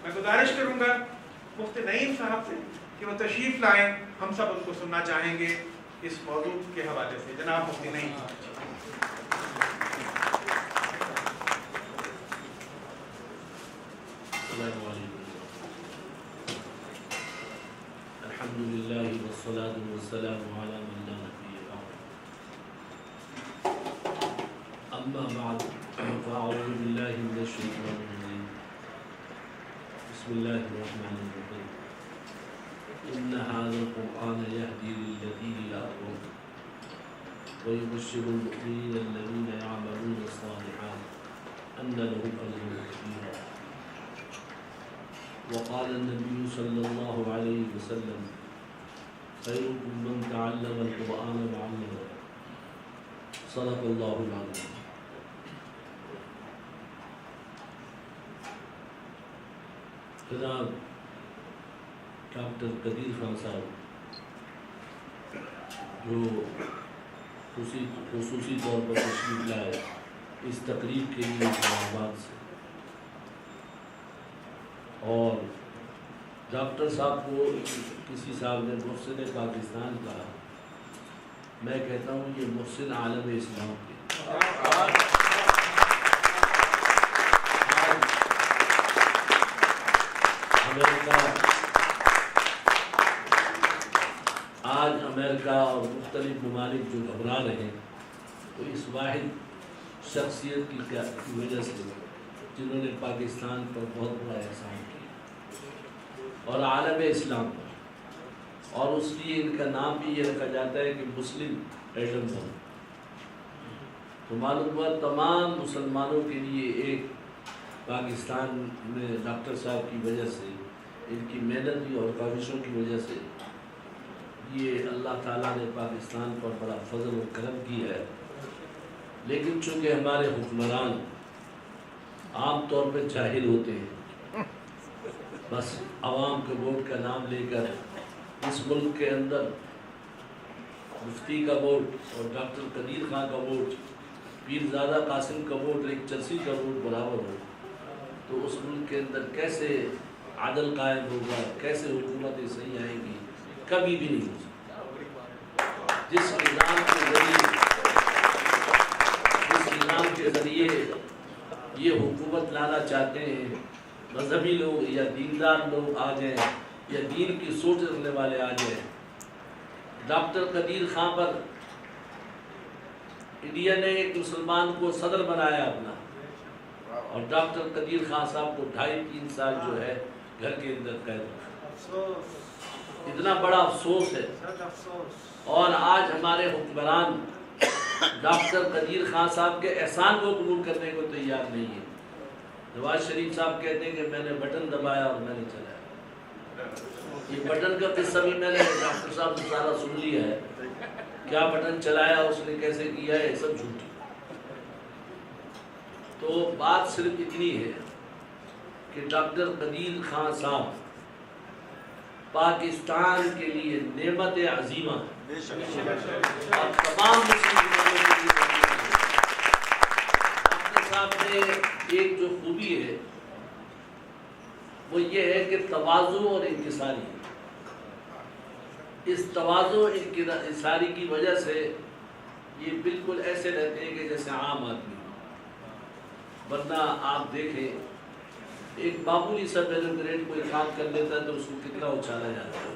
میں گزارش کروں گا مفتی نعیم صاحب سے کہ وہ تشریف لائیں، ہم سب ان کو سننا چاہیں گے اس موضوع کے حوالے سے. جناب مفتی نعیم. السلام علیکم. الحمدللہ والصلاة والسلام علی من لا نبی بعد. اما بعد فاعوذ باللہ من الشیطان الرجیم. بسم اللہ الرحمن الرحیم. ان هذا القرآن يهدي للتي هي أقوم ويبشر المؤمنين الذين يعملون الصالحات أن لهم أجرا كبيرا. وقال النبي صلى الله عليه وسلم خيركم من تعلم القرآن وعلمه. صدق الله العظيم. جناب ڈاکٹر قدیر خان صاحب جو خصوصی طور پر تشریف لائے اس تقریب کے لیے اسلام آباد سے، اور ڈاکٹر صاحب کو کسی صاحب نے محسن پاکستان کہا، میں کہتا ہوں یہ محسن عالم اسلام کے. آج امریکہ اور مختلف ممالک جو گھبرا رہے ہیں تو اس واحد شخصیت کی وجہ سے جنہوں نے پاکستان پر بہت بڑا احسان کیا اور عالم اسلام پر، اور اس لیے ان کا نام بھی یہ رکھا جاتا ہے کہ مسلم ایٹم بم. تو معلوم ہوا تمام مسلمانوں کے لیے ایک پاکستان میں ڈاکٹر صاحب کی وجہ سے، ان کی محنت اور کاوشوں کی وجہ سے یہ اللہ تعالیٰ نے پاکستان پر بڑا فضل و کرم کیا ہے. لیکن چونکہ ہمارے حکمران عام طور پہ جاہل ہوتے ہیں، بس عوام کے ووٹ کا نام لے کر اس ملک کے اندر مفتی کا ووٹ اور ڈاکٹر قدیر خان کا ووٹ، پیرزادہ قاسم کا ووٹ، ایک چرسی کا ووٹ برابر ہو، تو اس ملک کے اندر کیسے عدل قائم ہوگا، کیسے حکومتیں صحیح آئیں گی؟ کبھی بھی نہیں ہو سکتا. جس نظام کے ذریعے یہ حکومت لانا چاہتے ہیں، مذہبی لوگ یا دیندار لوگ آ جائیں یا دین کی سوچ رکھنے والے آ جائیں. ڈاکٹر قدیر خان پر انڈیا نے ایک مسلمان کو صدر بنایا اپنا، اور ڈاکٹر قدیر خان صاحب کو 2.5-3 سال جو ہے گھر کے اندر قید رکھا. اتنا بڑا افسوس ہے. اور آج ہمارے حکمران ڈاکٹر قدیر خان صاحب کے احسان کو قبول کرنے کو تیار نہیں ہے. نواز شریف صاحب کہتے ہیں کہ میں نے بٹن دبایا اور میں نے چلایا. یہ بٹن کا قصہ بھی میں نے ڈاکٹر صاحب سے سارا سن لیا ہے، کیا بٹن چلایا، اس نے کیسے کیا ہے، سب جھوٹی. تو بات صرف اتنی ہے کہ ڈاکٹر قدیر خان صاحب پاکستان کے لیے نعمت عظیمہ اور تمام مسلم ڈاکٹر صاحب میں ایک جو خوبی ہے وہ یہ ہے کہ تواضع اور انکساری. اس تواضع اور انکساری کی وجہ سے یہ بالکل ایسے رہتے ہیں کہ جیسے عام آدمی. ورنہ آپ دیکھیں ایک معمولی سا بیروکریٹ کوئی کام کر لیتا ہے تو اس کو کتنا اچھالا جاتا ہے،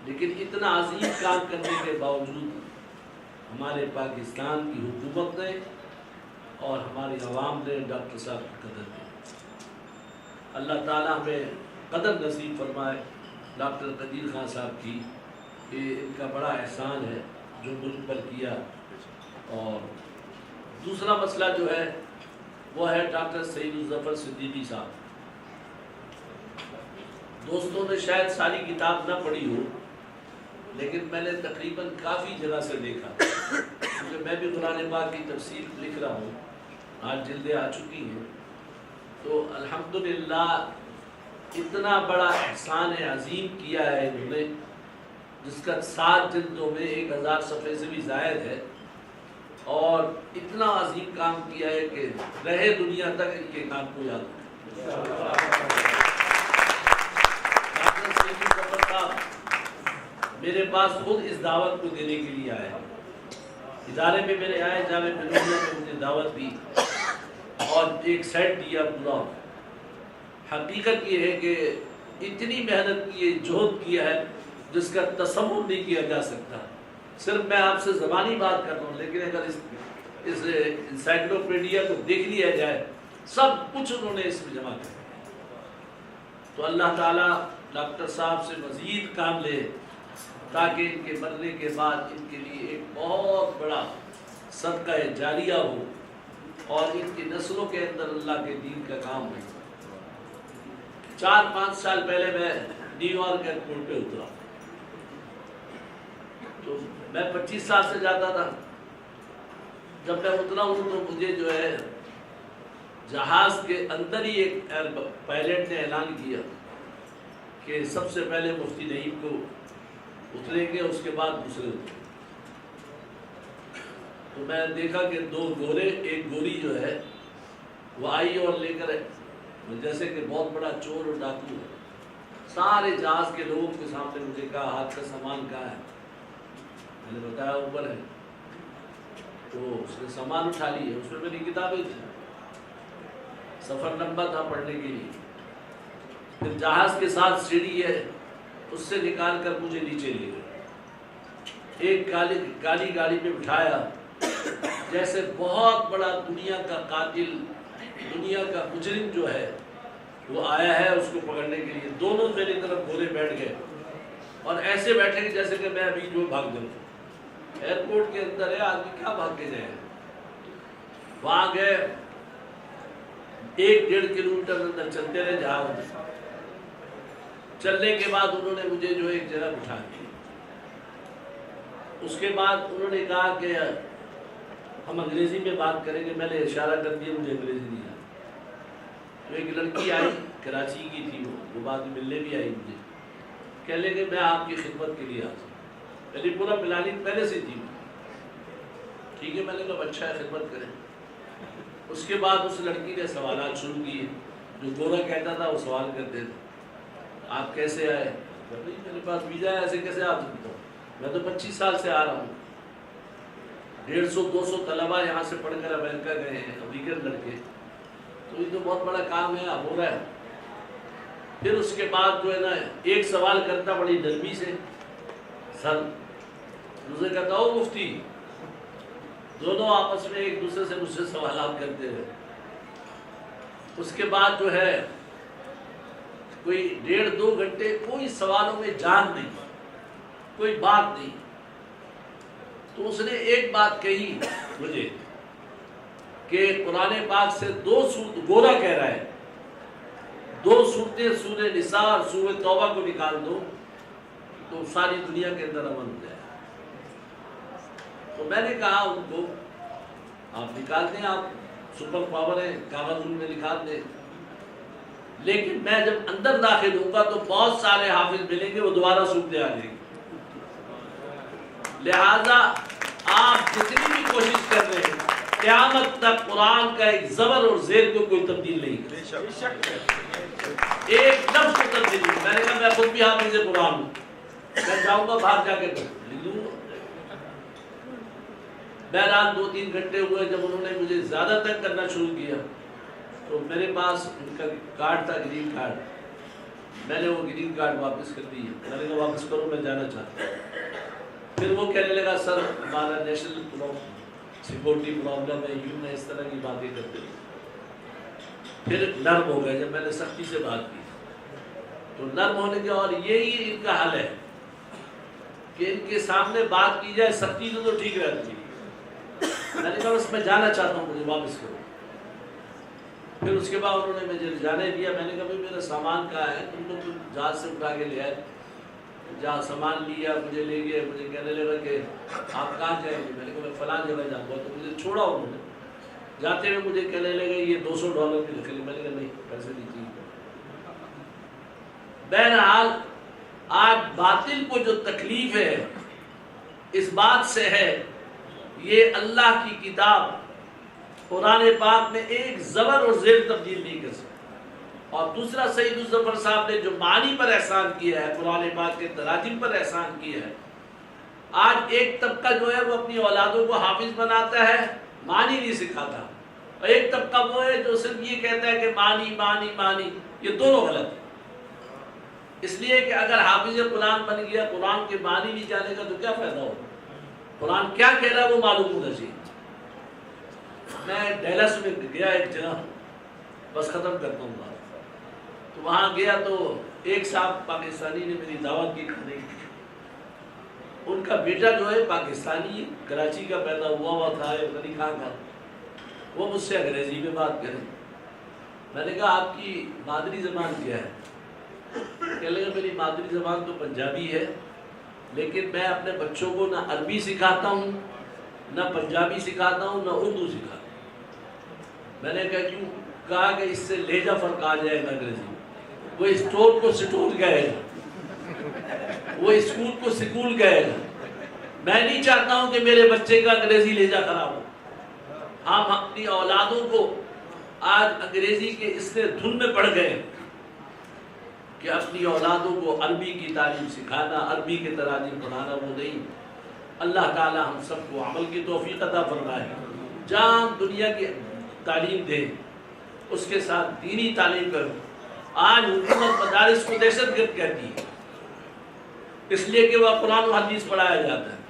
لیکن اتنا عظیم کام کرنے کے باوجود ہمارے پاکستان کی حکومت نے اور ہماری عوام نے ڈاکٹر صاحب کی قدر کی. اللہ تعالیٰ ہمیں قدر نصیب فرمائے ڈاکٹر قدیر خان صاحب کی، کہ ان کا بڑا احسان ہے جو ملک پر کیا. اور دوسرا مسئلہ جو ہے وہ ہے ڈاکٹر سعید الظفر صدیقی صاحب. دوستوں نے شاید ساری کتاب نہ پڑھی ہو، لیکن میں نے تقریباً کافی جگہ سے دیکھا، کیونکہ میں بھی قرآن پاک کی تفسیر لکھ رہا ہوں، آج جلدیں آ چکی ہیں. تو الحمدللہ اتنا بڑا احسان عظیم کیا ہے انہوں نے، جس کا 7 جلدوں میں 1000 صفحے سے بھی زائد ہے، اور اتنا عظیم کام کیا ہے کہ رہے دنیا تک ان کے کام کو یاد رکھیں. پاس خود اس دعوت کو دینے کے لیے آئے. ادارے میں میرے آئے, جامعہ ملوثیہ میں مجھے دعوت دی اور ایک سیٹ دیا پورا. حقیقت یہ ہے کہ اتنی محنت کی ہے, جہد کیا ہے جس کا تصور نہیں کیا جا سکتا. صرف میں آپ سے زبانی بات کر رہا ہوں, لیکن اگر اس انسائکلوپیڈیا کو دیکھ لیا جائے سب کچھ انہوں نے اس میں جمع کر دیا. تو اللہ تعالیٰ ڈاکٹر صاحب سے مزید کام لے تاکہ ان کے مرنے کے بعد ان کے لیے ایک بہت بڑا صدقہ جاریہ ہو اور ان کی نسلوں کے اندر اللہ کے دین کا کام ہو. 4-5 سال پہلے میں نیو یارک ایئرپورٹ پہ اترا. تو میں 25 سال سے جاتا تھا. جب میں اترا ہوں تو مجھے جو ہے جہاز کے اندر ہی ایک پائلٹ نے اعلان کیا کہ سب سے پہلے مفتی نعیم کو اتریں گے, اس کے بعد دوسرے اتریں. تو میں دیکھا کہ 2 گورے, ایک گوری جو ہے وہ آئی اور لے کر جیسے کہ بہت بڑا چور اور ڈاکو ہے. سارے جہاز کے لوگوں کے سامنے مجھے کہا ہاتھ کا سامان کہاں ہے. میں نے بتایا اوپر ہے. تو اس نے سامان اٹھا لی. اس میں میری کتابیں تھیں, سفر لمبا تھا پڑھنے کے لیے. پھر جہاز کے ساتھ سیڑھی ہے, اس سے نکال کر مجھے نیچے لے گئے. ایک کالی گاڑی پہ بٹھایا, جیسے بہت بڑا دنیا کا قاتل, دنیا کا مجرم جو ہے وہ آیا ہے اس کو پکڑنے کے لیے. دونوں میری طرف گھوڑے بیٹھ گئے اور ایسے بیٹھے کہ جیسے کہ میں ابھی جو بھاگ جاؤں. ایئرپورٹ کے اندر ہے, آدمی کیا بھاگ کے جائے. وہاں گئے, 1-1.5 کلومیٹر اندر چلتے رہے جہاز. چلنے کے بعد انہوں نے مجھے جو ایک جگہ بٹھا دیا. اس کے بعد انہوں نے کہا کہ ہم انگریزی میں بات کریں گے. میں نے اشارہ کر دیا, مجھے انگریزی نہیں آتی. تو ایک لڑکی آئی, کراچی کی تھی, وہ بعد میں ملنے بھی آئی مجھے. کہنے لگے میں آپ کی خدمت کے لیے آتا ہوں. میری پورا پلاننگ پہلے سے تھی. ٹھیک ہے, میں نے کہا اچھا ہے, خدمت کریں. اس کے بعد اس لڑکی نے سوالات شروع کیے. جو گورا کہتا تھا وہ سوال کرتے تھے, آپ کیسے آئے؟ میرے پاس ویزا ہے, ایسے کیسے آ سکتا ہوں, میں تو 25 سال سے آ رہا ہوں. 150-200 طلبا یہاں سے پڑھ کر امریکہ گئے ہیں, امریکن لڑکے. تو یہ تو بہت بڑا کام ہے, اب ہو رہا ہے. پھر اس کے بعد جو ہے نا ایک سوال کرتا بڑی نرمی سے, سر. دوسرے کہتا ہو مفتی. دونوں آپس میں ایک دوسرے سے مجھ سے سوالات کرتے ہیں. اس کے بعد جو ہے کوئی 1.5-2 گھنٹے کوئی سوالوں میں جان نہیں, کوئی بات نہیں. تو اس نے ایک بات کہی مجھے کہ قرآن پاک سے 2 سورت, گورا کہہ رہا ہے, 2 سورتیں سورہ نساء اور سورہ توبہ کو نکال دو تو ساری دنیا کے اندر امن ہو جائے. تو میں نے کہا ان کو آپ نکال دیں, آپ سپر پاور ہیں, کاغذ ان میں نکال دیں. لیکن میں جب اندر داخل ہوں گا تو بہت سارے حافظ ملیں گے, وہ دوبارہ سنتے آ جائیں گے. لہذا آپ جتنی بھی کوشش کر رہے ہیں, قیامت تک قرآن کا ایک زبر اور زیر کو کوئی تبدیل نہیں کرے. ایک لفظ کو تبدیل نہیں. میں نے کہا میں خود بھی حافظ قرآن ہوں, میں جاؤں گا باہر جا کے لکھ دوں گا. بہرحال 2-3 گھنٹے ہوئے. جب انہوں نے مجھے زیادہ تک کرنا شروع کیا تو میرے پاس ان کا کارڈ تھا, گرین کارڈ. میں نے وہ گرین کارڈ واپس کر دیا. میں نے کہا واپس کرو, میں جانا چاہتا ہوں. پھر وہ کہنے لگا سر ہمارا نیشنل سیکورٹی پرابلم ہے, یوں میں اس طرح کی باتیں کرتے ہیں. پھر نرم ہو گئے. جب میں نے سختی سے بات کی تو نرم ہونے کے, اور یہی ان کا حل ہے کہ ان کے سامنے بات کی جائے, سختی تو ٹھیک رہتی ہے. میں نے کہا بس میں جانا چاہتا ہوں, مجھے واپس کرو. پھر اس کے بعد انہوں نے مجھے جانے دیا. میں نے کہا بھائی میرا سامان کہاں ہے؟ تم تو جہاز سے اٹھا کے لے آئے. جہاں سامان لیا, مجھے لے گئے. مجھے کہنے لگا کہ آپ کہاں جائیں گے؟ میں نے کہا میں فلاں جگہ جاؤں گا. تو مجھے چھوڑا انہوں نے. جاتے ہوئے مجھے کہنے لگے یہ $200 کی رکھ لی. میں نے کہا نہیں, پیسے نہیں چاہیے. بہرحال آج باطل کو جو تکلیف ہے اس بات سے ہے, یہ اللہ کی کتاب قرآن پاک میں ایک زبر اور زیر تبدیل نہیں کر سکتا. اور دوسرا سعید الظفر صاحب نے جو معنی پر احسان کیا ہے, قرآن پاک کے تراجم پر احسان کیا ہے, آج ایک طبقہ جو ہے وہ اپنی اولادوں کو حافظ بناتا ہے، معنی نہیں سکھاتا، اور ایک طبقہ وہ ہے جو صرف یہ کہتا ہے کہ معنی معنی معنی، یہ دونوں غلط ہیں۔ اس لیے کہ اگر حافظ قرآن بن گیا، قرآن کے معنی نہیں جانے گا تو کیا فائدہ ہوگا؟ قرآن کیا کہہ رہا ہے وہ معلوم ہونا چاہیے۔ میں ڈیلس میں گیا ایک جگہ، بس ختم کرتا ہوں بات، تو وہاں گیا تو ایک صاحب پاکستانی نے میری دعوت کی کھانے کی۔ ان کا بیٹا جو ہے پاکستانی، کراچی کا پیدا ہوا تھا، پتہ نہیں کہاں کا، وہ مجھ سے انگریزی میں بات کریں۔ میں نے کہا آپ کی مادری زبان کیا ہے؟ کہنے لگا میری مادری زبان تو پنجابی ہے، لیکن میں اپنے بچوں کو نہ عربی سکھاتا ہوں، نہ پنجابی سکھاتا ہوں، نہ اردو سکھاتا ہوں۔ میں نے کہا کیوں؟ کہا کہ اس سے لہجہ فرق آ جائے گا انگریزی میں، وہ اسٹور کو سٹور کہے گا، وہ اسکول کو سکول کہے گا۔ میں نہیں چاہتا ہوں کہ میرے بچے کا انگریزی لہجہ خراب ہو۔ ہم اپنی اولادوں کو آج انگریزی کے اس سے دھن میں پڑ گئے کہ اپنی اولادوں کو عربی کی تعلیم سکھانا، عربی کے تراجم پڑھانا وہ نہیں۔ اللہ تعالی ہم سب کو عمل کی توفیق عطا فرمائے۔ جہاں دنیا کی تعلیم دے اس کے ساتھ دینی تعلیم کرو۔ آج حکومت مدارس کو دہشت گرد کہتی ہے، اس لیے کہ وہ قرآن و حدیث پڑھایا جاتا ہے،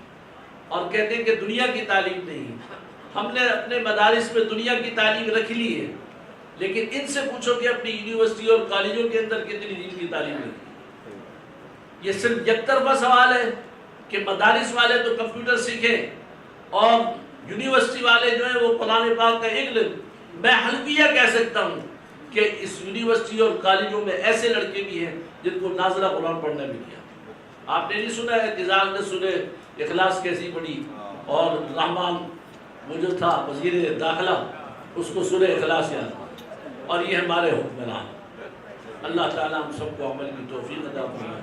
اور کہتے ہیں کہ دنیا کی تعلیم نہیں۔ ہم نے اپنے مدارس میں دنیا کی تعلیم رکھ لی ہے، لیکن ان سے پوچھو کہ اپنی یونیورسٹی اور کالجوں کے اندر کتنی دین کی تعلیم رکھی۔ یہ صرف یک طرفہ سوال ہے کہ مدارس والے تو کمپیوٹر سیکھیں اور یونیورسٹی والے جو ہیں وہ قرآن پاک کا علم۔ میں حلفیہ کہہ سکتا ہوں کہ اس یونیورسٹی اور کالجوں میں ایسے لڑکے بھی ہیں جن کو ناظرہ قرآن پڑھنا بھی کیا۔ آپ نے نہیں سنا ہے اعتزاز نے سنے اخلاص کیسی پڑھی، اور رحمان وہ جو تھا وزیر داخلہ اس کو سورہ اخلاص یاد، اور یہ ہمارے حکمران۔ اللہ تعالیٰ ہم سب کو عمل کی توفیق عطا فرمائے۔